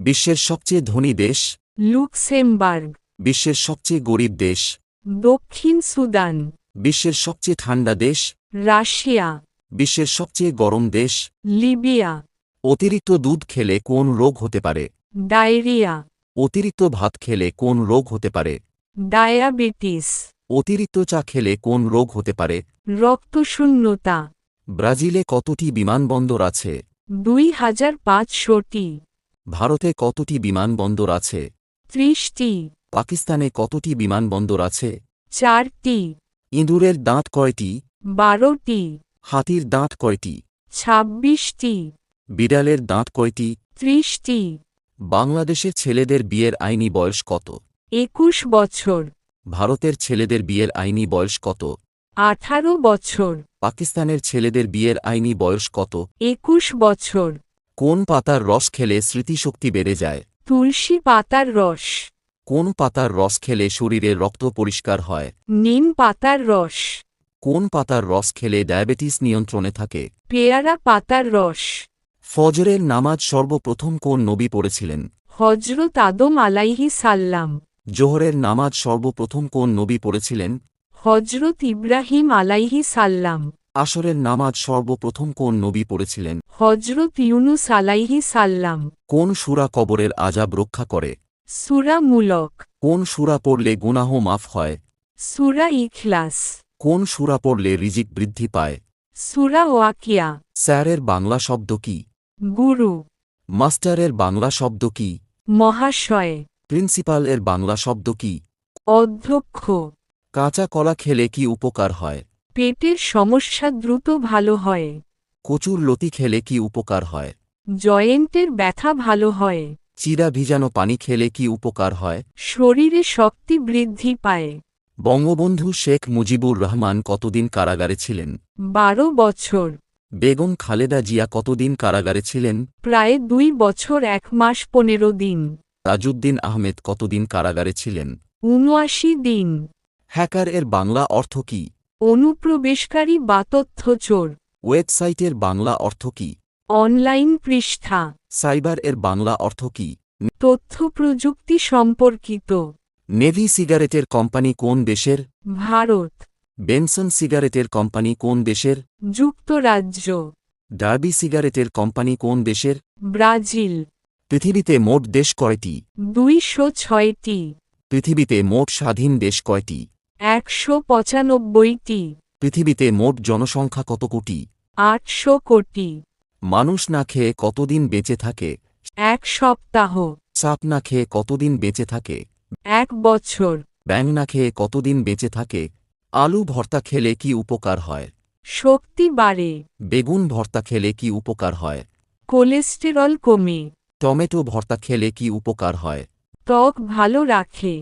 বিশ্বের সবচেয়ে ধনী দেশ। লুক্সেমবার্গ। বিশ্বের সবচেয়ে গরিব দেশ। দক্ষিণ সুদান। বিশ্বের সবচেয়ে ঠান্ডা দেশ। রাশিয়া। বিশ্বের সবচেয়ে গরম দেশ। লিবিয়া। অতিরিক্ত দুধ খেলে কোন রোগ হতে পারে? ডায়রিয়া। অতিরিক্ত ভাত খেলে কোন রোগ হতে পারে? ডায়াবেটিস। অতিরিক্ত চা খেলে কোন রোগ হতে পারে? রক্তশূন্যতা। ব্রাজিলে কতটি বিমানবন্দর আছে? 2500টি। ভারতে কতটি বিমানবন্দর আছে? 30টি। পাকিস্তানে কতটি বিমানবন্দর আছে? 4টি। ইঁদুরের দাঁত কয়টি? 12টি। হাতির দাঁত কয়টি? 26টি। বিড়ালের দাঁত কয়টি? 30টি। বাংলাদেশের ছেলেদের বিয়ের আইনি বয়স কত? 21 বছর। ভারতের ছেলেদের বিয়ের আইনি বয়স কত? 18 বছর। পাকিস্তানের ছেলেদের বিয়ের আইনি বয়স কত? 21 বছর। কোন পাতার রস খেলে স্মৃতিশক্তি বেড়ে যায়? তুলসী পাতার রস। কোন পাতার রস খেলে শরীরের রক্ত পরিষ্কার হয়? নিম পাতার রস। কোন পাতার রস খেলে ডায়াবেটিস নিয়ন্ত্রণে থাকে? পেয়ারা পাতার রস। ফজরের নামাজ সর্বপ্রথম কোন নবী পড়েছিলেন? হজরত আদম আলাইহিস সাল্লাম। জোহরের নামাজ সর্বপ্রথম কোন নবী পড়েছিলেন? হজরত ইব্রাহিম আলাইহিস সাল্লাম। আসরের নামাজ সর্বপ্রথম কোন নবী পড়েছিলেন? হজরত ইউনুস আলাইহিস সাল্লাম। কোন সূরা কবরের আযাব রক্ষা করে? সূরা মুলক। কোন সূরা পড়লে গুনাহ মাফ হয়? সূরা ইখলাস। কোন সূরা পড়লে রিজিক বৃদ্ধি পায়? সূরা ওয়াকিয়া। স্যারের বাংলা শব্দ কি? গুরু। মাস্টারের বাংলা শব্দ কি? মহাশয়। প্রিন্সিপাল এর বাংলা শব্দ কি? অধ্যক্ষ। কাঁচা কলা খেলে কি উপকার হয়? পেটের সমস্যা দ্রুত ভালো হয়। কচুর লতি খেলে কি উপকার হয়? জয়েন্টের ব্যথা ভালো হয়। চিরা ভিজানো পানি খেলে কি উপকার হয়? শরীরে শক্তি বৃদ্ধি পায়। বঙ্গবন্ধু শেখ মুজিবুর রহমান কতদিন কারাগারে ছিলেন? 12 বছর। বেগম খালেদা জিয়া কতদিন কারাগারে ছিলেন? প্রায় 2 বছর 1 মাস 15 দিন। তাজউদ্দিন আহমেদ কতদিন কারাগারে ছিলেন? 79 দিন। হ্যাকার এর বাংলা অর্থ কি? অনুপ্রবেশকারী বা তথ্যচোর। ওয়েবসাইটের বাংলা অর্থ কি? অনলাইন পৃষ্ঠা। সাইবার এর বাংলা অর্থ কি? তথ্য প্রযুক্তি সম্পর্কিত। নেভি সিগারেটের কোম্পানি কোন দেশের? ভারত। বেনসন সিগারেটের কোম্পানি কোন দেশের? যুক্তরাজ্য। ডার্বি সিগারেটের কোম্পানি কোন দেশের? ব্রাজিল। পৃথিবীতে মোট দেশ কয়টি? 206টি। পৃথিবীতে মোট স্বাধীন দেশ কয়টি? 195টি। পৃথিবীতে মোট জনসংখ্যা কত কোটি? 800 কোটি। মানুষ না খেয়ে কতদিন বেঁচে থাকে? 1 সপ্তাহ। সাপ না খেয়ে কতদিন বেঁচে থাকে? 1 বছর। ব্যাঙ না খেয়ে কতদিন বেঁচে থাকে? আলু ভর্তা খেলে কি উপকার হয়? শক্তি বাড়ে। বেগুন ভর্তা খেলে কি উপকার হয়? কোলেস্টেরল কমে। টমেটো ভর্তা খেলে কি উপকার হয়? ত্বক ভালো রাখে।